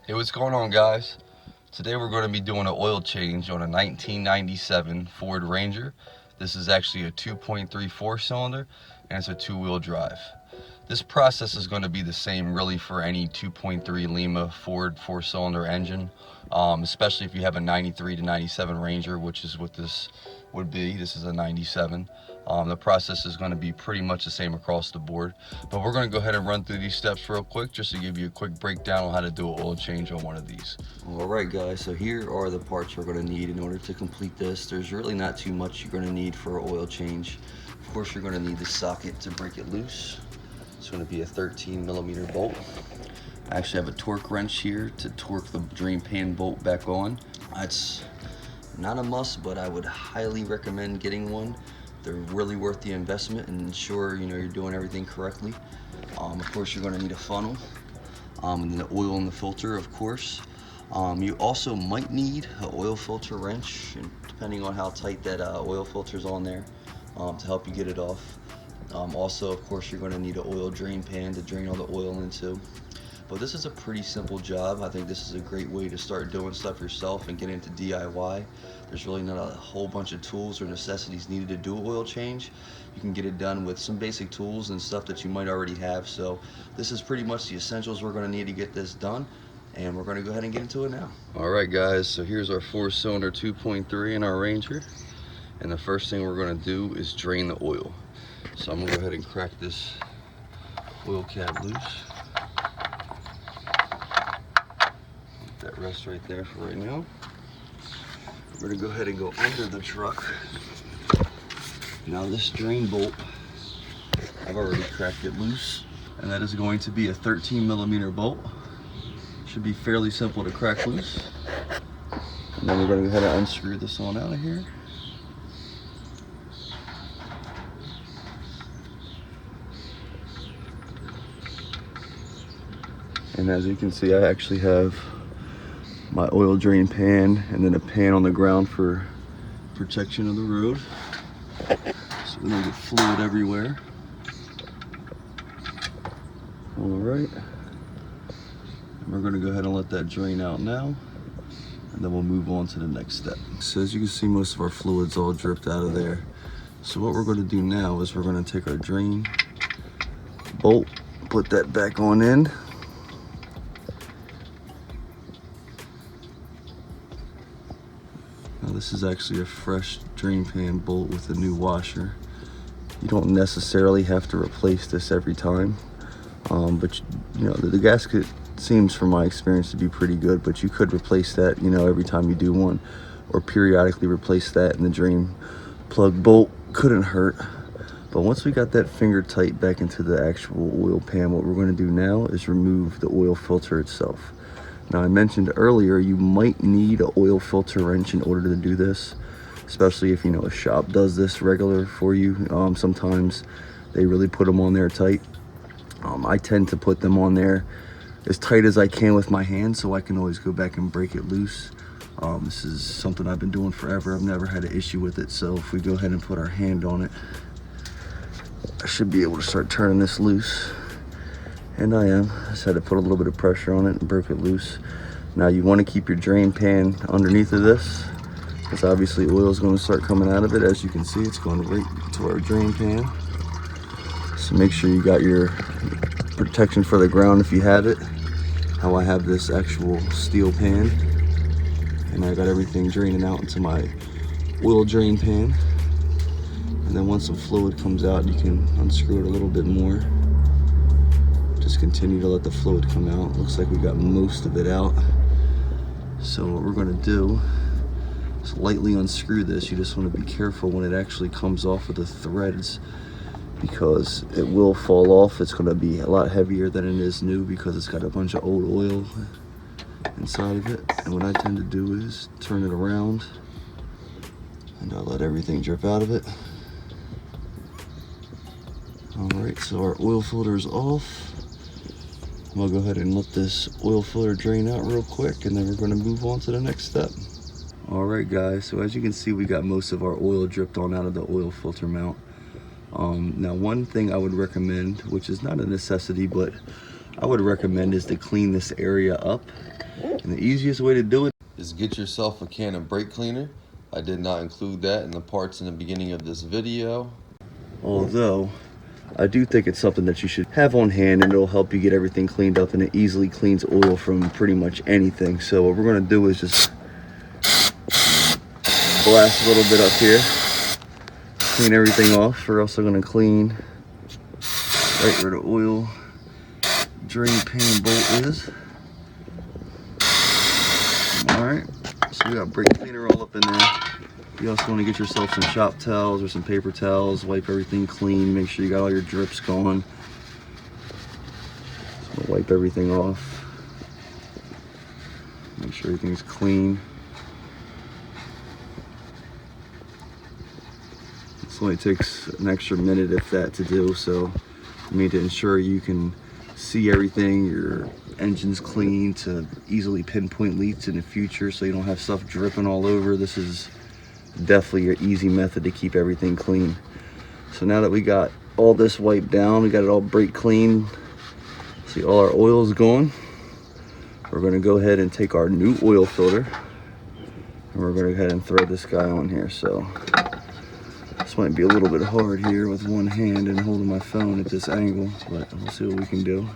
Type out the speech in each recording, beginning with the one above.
Hey, what's going on, guys? Today we're going to be doing an oil change on a 1997 Ford Ranger. This is actually a 2.3 4-cylinder and it's a two-wheel drive. This process is going to be the same really for any 2.3 Lima Ford 4-cylinder engine, especially if you have a 93 to 97 Ranger, which is what this would be. This is a 97. The process is going to be pretty much the same across the board, but we're going to go ahead and run through these steps real quick just to give you a quick breakdown on how to do an oil change on one of these. Alright guys, so here are the parts we're going to need in order to complete this. There's really not too much you're going to need for an oil change. Of course, you're going to need the socket to break it loose. It's going to be a 13mm bolt. I actually have a torque wrench here to torque the drain pan bolt back on. It's not a must, but I would highly recommend getting one. They're really worth the investment and ensure you're doing everything correctly. Of course, you're going to need a funnel, and then the oil in the filter, of course. You also might need an oil filter wrench, depending on how tight that oil filter is on there, to help you get it off. Also, of course, you're going to need an oil drain pan to drain all the oil into. But this is a pretty simple job. I think this is a great way to start doing stuff yourself and get into DIY. There's really not a whole bunch of tools or necessities needed to do an oil change. You can get it done with some basic tools and stuff that you might already have. So this is pretty much the essentials we're going to need to get this done. And we're going to go ahead and get into it now. Alright guys, so here's our 4-cylinder 2.3 in our Ranger. And the first thing we're going to do is drain the oil. So I'm going to go ahead and crack this oil cap loose. Let that rest right there for right now. We're going to go ahead and go under the truck. Now this drain bolt, I've already cracked it loose. And that is going to be a 13mm bolt. Should be fairly simple to crack loose. And then we're going to go ahead and unscrew this on out of here. And as you can see, I actually have my oil drain pan and then a pan on the ground for protection of the road, so we don't get fluid everywhere. All right, and we're going to go ahead and let that drain out now, and then we'll move on to the next step. So as you can see, most of our fluid's all dripped out of there. So what we're going to do now is we're going to take our drain bolt, put that back on in. Now this is actually a fresh drain pan bolt with a new washer. You don't necessarily have to replace this every time, but the gasket seems, from my experience, to be pretty good, but you could replace that every time you do one, or periodically replace that, and the drain plug bolt couldn't hurt. But once we got that finger tight back into the actual oil pan, what we're going to do now is remove the oil filter itself. Now, I mentioned earlier you might need an oil filter wrench in order to do this, especially if a shop does this regular for you. Sometimes they really put them on there tight. I tend to put them on there as tight as I can with my hand, so I can always go back and break it loose. This is something I've been doing forever. I've never had an issue with it. So if we go ahead and put our hand on it, I should be able to start turning this loose. And I am. I just had to put a little bit of pressure on it and broke it loose. Now you want to keep your drain pan underneath of this, because obviously oil is going to start coming out of it. As you can see, it's going right to our drain pan. So make sure you got your protection for the ground if you have it. How I have this actual steel pan, and I got everything draining out into my oil drain pan. And then once some fluid comes out, you can unscrew it a little bit more. Just continue to let the fluid come out. Looks like we got most of it out. So what we're going to do is lightly unscrew this. You just want to be careful when it actually comes off of the threads, because it will fall off. It's going to be a lot heavier than it is new, because it's got a bunch of old oil inside of it. And what I tend to do is turn it around, and I'll let everything drip out of it. All right, so our oil filter is off. I'll go ahead and let this oil filter drain out real quick, and then we're going to move on to the next step. All right guys, so as you can see, we got most of our oil dripped on out of the oil filter mount. Now one thing I would recommend, which is not a necessity, but I would recommend is to clean this area up. And the easiest way to do it is get yourself a can of brake cleaner. I did not include that in the parts in the beginning of this video. Although, I do think it's something that you should have on hand, and it'll help you get everything cleaned up, and it easily cleans oil from pretty much anything. So what we're gonna do is just blast a little bit up here, clean everything off. We're also gonna clean right where the oil drain pan bolt is. Alright, so we got brake cleaner all up in there. You also want to get yourself some shop towels or some paper towels, wipe everything clean, make sure you got all your drips gone. So wipe everything off. Make sure everything's clean. This only takes an extra minute if that to do, so you need to ensure you can see everything, your engine's clean, to easily pinpoint leaks in the future so you don't have stuff dripping all over. This is definitely an easy method to keep everything clean. So now that we got all this wiped down, we got it all brake clean, see all our oil is gone, we're going to go ahead and take our new oil filter and we're going to go ahead and throw this guy on here. So this might be a little bit hard here with one hand and holding my phone at this angle, but we'll see what we can do.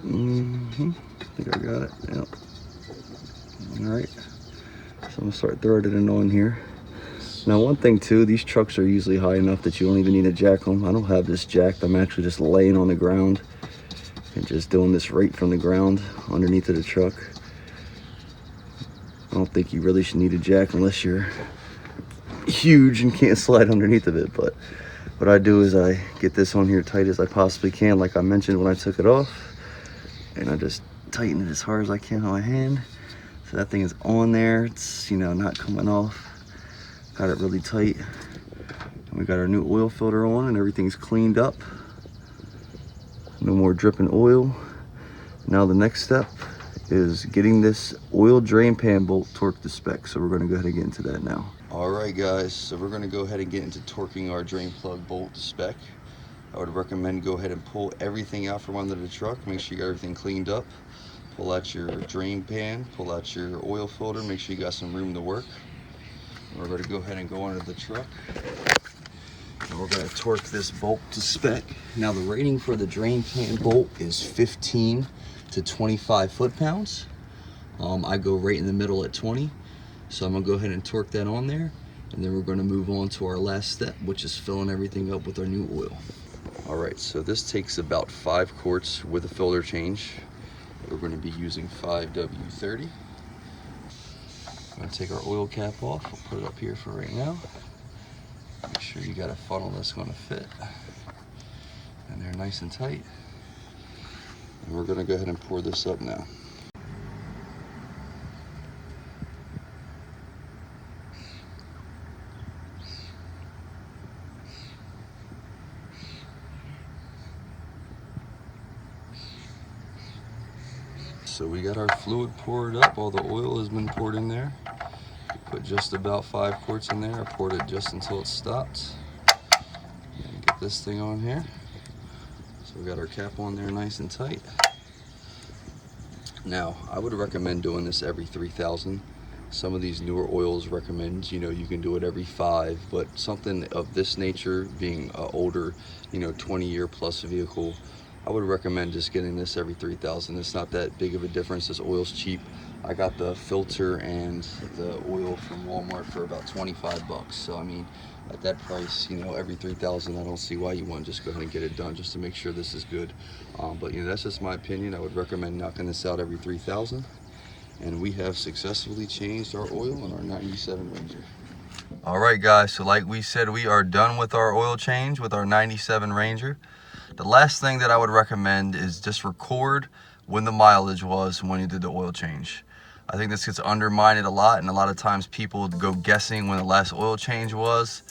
I think I got it. Yep. Alright. So I'm gonna start throwing it in on here. Now one thing too, these trucks are usually high enough that you don't even need to jack them. I don't have this jacked. I'm actually just laying on the ground and just doing this right from the ground underneath of the truck. I don't think you really should need a jack unless you're huge and can't slide underneath of it. But what I do is I get this on here tight as I possibly can, like I mentioned when I took it off, and I just tighten it as hard as I can on my hand. So that thing is on there, it's, you know, not coming off. Got it really tight. And we got our new oil filter on and everything's cleaned up. No more dripping oil. Now the next step is getting this oil drain pan bolt torqued to spec. So we're gonna go ahead and get into that now. Alright guys, so we're gonna go ahead and get into torquing our drain plug bolt to spec. I would recommend go ahead and pull everything out from under the truck. Make sure you got everything cleaned up. Pull out your drain pan, pull out your oil filter, make sure you got some room to work. We're going to go ahead and go under the truck. And we're going to torque this bolt to spec. Now the rating for the drain pan bolt is 15 to 25 foot-pounds. I go right in the middle at 20. So I'm going to go ahead and torque that on there. And then we're going to move on to our last step, which is filling everything up with our new oil. Alright, so this takes about 5 quarts with a filter change. We're going to be using 5W30. I'm going to take our oil cap off. We'll put it up here for right now. Make sure you got a funnel that's going to fit. And they're nice and tight. And we're going to go ahead and pour this up now. So we got our fluid poured up, all the oil has been poured in there. Put just about 5 quarts in there. I poured it just until it stopped. And get this thing on here. So we got our cap on there nice and tight. Now, I would recommend doing this every 3,000. Some of these newer oils recommend, you know, you can do it every 5, but something of this nature, being an older, you know, 20-year plus vehicle, I would recommend just getting this every 3,000. It's not that big of a difference. This oil's cheap. I got the filter and the oil from Walmart for about 25 bucks. So I mean, at that price, you know, every 3,000, I don't see why you wouldn't just go ahead and get it done just to make sure this is good. But you know, that's just my opinion. I would recommend knocking this out every 3,000. And we have successfully changed our oil in our 97 Ranger. All right, guys. So like we said, we are done with our oil change with our 97 Ranger. The last thing that I would recommend is just record when the mileage was when you did the oil change. I think this gets undermined a lot, and a lot of times people go guessing when the last oil change was.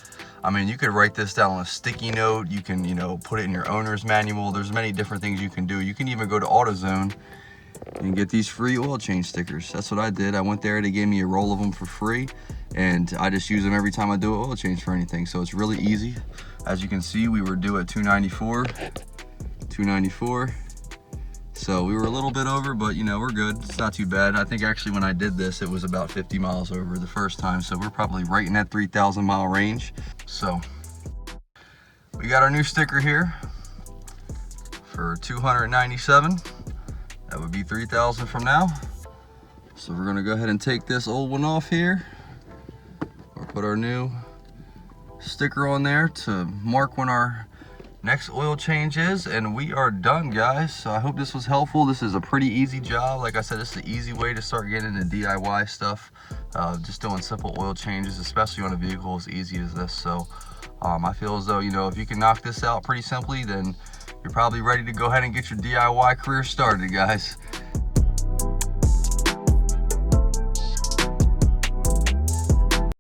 I mean, you could write this down on a sticky note. You can, you know, put it in your owner's manual. There's many different things you can do. You can even go to AutoZone and get these free oil change stickers. That's what I did. I went there, they gave me a roll of them for free, and I just use them every time I do an oil change for anything. So it's really easy. As you can see, we were due at 294. 294. So we were a little bit over, but you know, we're good. It's not too bad. I think actually when I did this, it was about 50 miles over the first time. So we're probably right in that 3,000 mile range. So we got our new sticker here for 297. That would be 3,000 from now. So we're gonna go ahead and take this old one off here. Or put our new sticker on there to mark when our next oil change is, and we are done, guys. So I hope this was helpful. This is a pretty easy job. Like I said, it's the easy way to start getting into DIY stuff. Just doing simple oil changes, especially on a vehicle as easy as this. So I feel as though, you know, if you can knock this out pretty simply, then you're probably ready to go ahead and get your DIY career started, guys.